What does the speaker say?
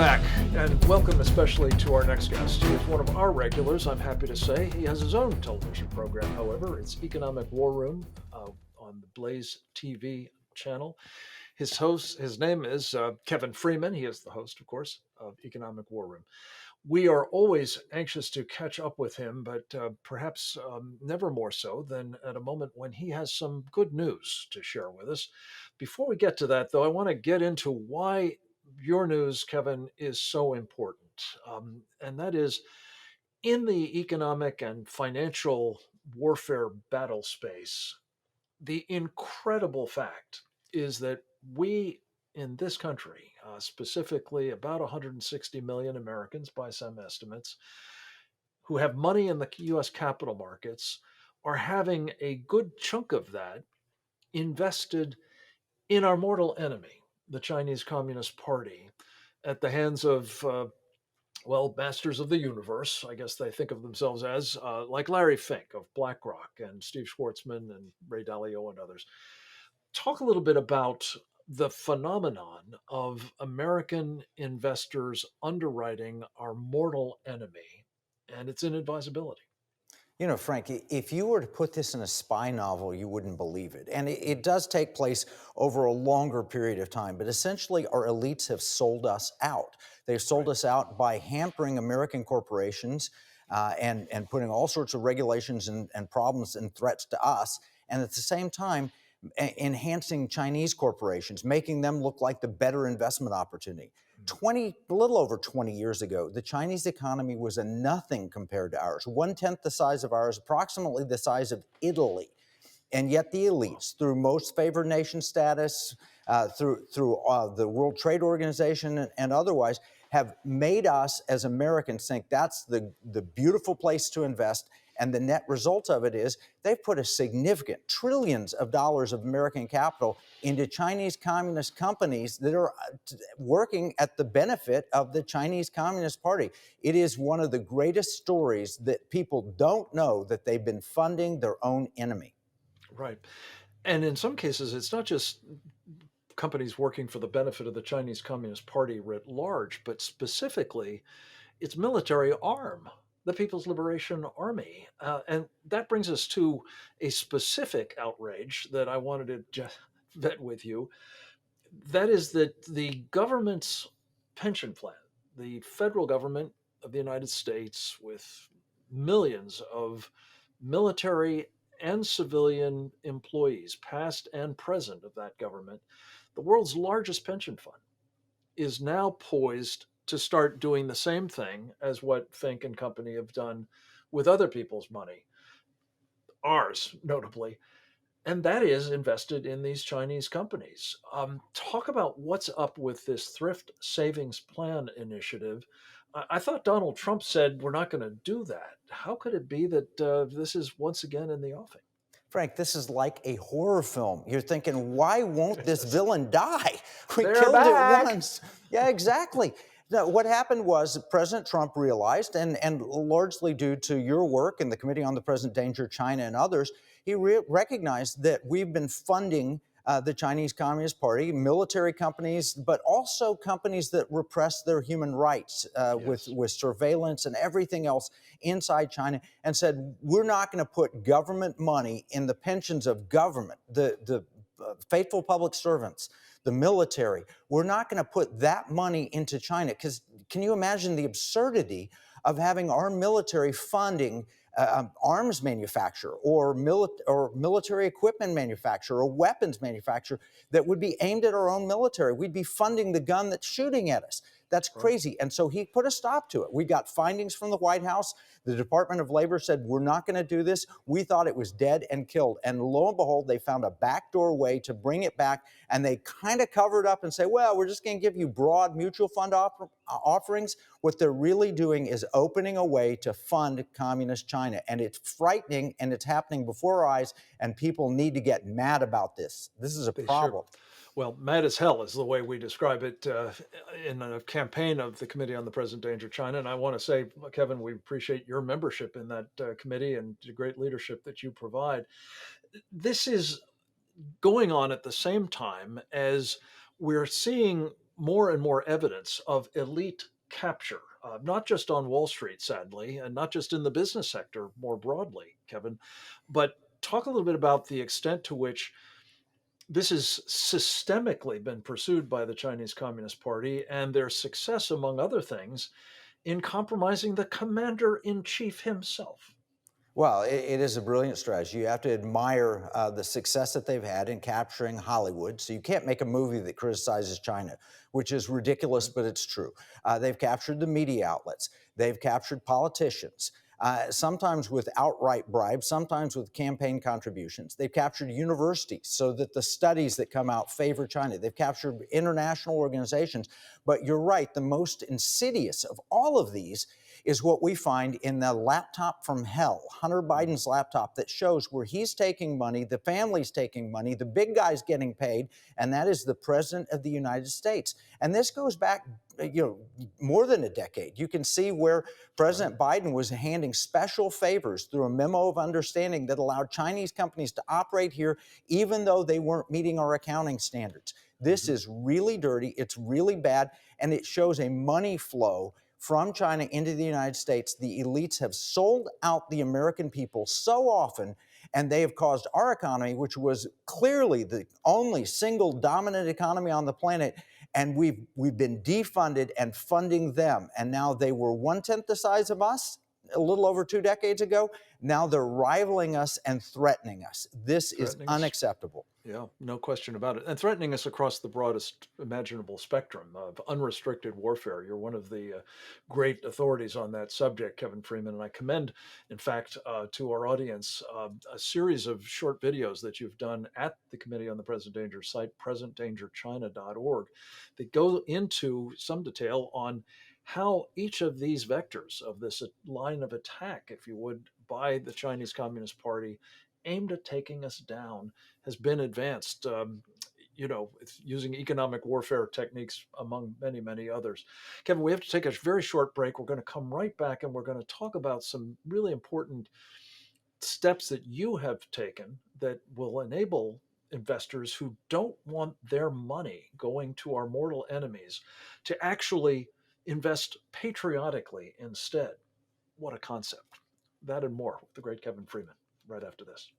back, and welcome especially to our next guest. He is one of our regulars, I'm happy to say. He has his own television program, however. It's Economic War Room on the Blaze TV channel. His name is Kevin Freeman. He is the host, of course, of Economic War Room. We are always anxious to catch up with him, but perhaps never more so than at a moment when he has some good news to share with us. Before we get to that, though, I want to get into why your news, Kevin, is so important. And that is in the economic and financial warfare battle space, the incredible fact is that we in this country, specifically about 160 million Americans by some estimates, who have money in the US capital markets, are having a good chunk of that invested in our mortal enemy, the Chinese Communist Party, at the hands of masters of the universe, I guess they think of themselves as, like Larry Fink of BlackRock and Steve Schwartzman and Ray Dalio and others. Talk a little bit about the phenomenon of American investors underwriting our mortal enemy and its inadvisability. You know, Frank, if you were to put this in a spy novel, you wouldn't believe it. And it does take place over a longer period of time. But essentially, our elites have sold us out. They've sold us out by hampering American corporations and putting all sorts of regulations and problems and threats to us. And at the same time, enhancing Chinese corporations, making them look like the better investment opportunity. A little over 20 years ago, the Chinese economy was a nothing compared to ours. 1/10 the size of ours, approximately the size of Italy. And yet the elites, through most favored nation status, through the World Trade Organization and otherwise, have made us as Americans think that's the beautiful place to invest. And the net result of it is they've put a significant trillions of dollars of American capital into Chinese communist companies that are working at the benefit of the Chinese Communist Party. It is one of the greatest stories that people don't know, that they've been funding their own enemy. Right. And in some cases, it's not just companies working for the benefit of the Chinese Communist Party writ large, but specifically its military arm, the People's Liberation Army. And that brings us to a specific outrage that I wanted to just vet with you. That is that the government's pension plan, the federal government of the United States, with millions of military and civilian employees, past and present of that government, the world's largest pension fund, is now poised to start doing the same thing as what Fink and company have done with other people's money, ours notably, and that is invested in these Chinese companies. Talk about what's up with this thrift savings plan initiative. I thought Donald Trump said we're not going to do that. How could it be that this is once again in the offing? Frank, this is like a horror film. You're thinking, why won't this villain die? We They're killed it back. once. Yeah, exactly. Now, what happened was President Trump realized, and largely due to your work and the Committee on the Present Danger, China and others, he recognized that we've been funding the Chinese Communist Party, military companies, but also companies that repress their human rights with surveillance and everything else inside China, and said, we're not going to put government money in the pensions of government, the faithful public servants, the military. We're not going to put that money into China. Because can you imagine the absurdity of having our military funding arms manufacturer or military equipment manufacturer or weapons manufacturer that would be aimed at our own military? We'd be funding the gun that's shooting at us. That's crazy. And so he put a stop to it. We got findings from the White House. The Department of Labor said, we're not going to do this. We thought it was dead and killed. And lo and behold, they found a backdoor way to bring it back. And they kind of covered up and say, well, we're just going to give you broad mutual fund offerings. What they're really doing is opening a way to fund communist China. And it's frightening, and it's happening before our eyes. And people need to get mad about this. This is a problem. Sure. Well, mad as hell is the way we describe it in a campaign of the Committee on the Present Danger China. And I want to say, Kevin, we appreciate your membership in that committee and the great leadership that you provide. This is going on at the same time as we're seeing more and more evidence of elite capture, not just on Wall Street, sadly, and not just in the business sector more broadly, Kevin, but talk a little bit about the extent to which this has systemically been pursued by the Chinese Communist Party and their success, among other things, in compromising the commander in chief himself. Well, it is a brilliant strategy. You have to admire the success that they've had in capturing Hollywood. So you can't make a movie that criticizes China, which is ridiculous, Right. but it's true. They've captured the media outlets. They've captured politicians, sometimes with outright bribes, sometimes with campaign contributions. They've captured universities so that the studies that come out favor China. They've captured international organizations. But you're right, the most insidious of all of these is what we find in the laptop from hell, Hunter Biden's laptop, that shows where he's taking money, the family's taking money, the big guy's getting paid, and that is the president of the United States. And this goes back, more than a decade. You can see where Right. President Biden was handing special favors through a memo of understanding that allowed Chinese companies to operate here, even though they weren't meeting our accounting standards. This Mm-hmm. is really dirty. It's really bad, and it shows a money flow from China into the United States. The elites have sold out the American people so often, and they have caused our economy, which was clearly the only single dominant economy on the planet, and we've been defunded and funding them. And now they were 1/10 the size of us a little over 2 decades ago. Now they're rivaling us and threatening us. This is Threatening us. unacceptable. Yeah, no question about it. And threatening us across the broadest imaginable spectrum of unrestricted warfare. You're one of the great authorities on that subject, Kevin Freeman. And I commend, in fact, to our audience, a series of short videos that you've done at the Committee on the Present Danger site, presentdangerchina.org, that go into some detail on how each of these vectors of this line of attack, if you would, by the Chinese Communist Party aimed at taking us down has been advanced, using economic warfare techniques among many, many others. Kevin, we have to take a very short break. We're going to come right back and we're going to talk about some really important steps that you have taken that will enable investors who don't want their money going to our mortal enemies to actually invest patriotically instead. What a concept. That and more with the great Kevin Freeman right after this.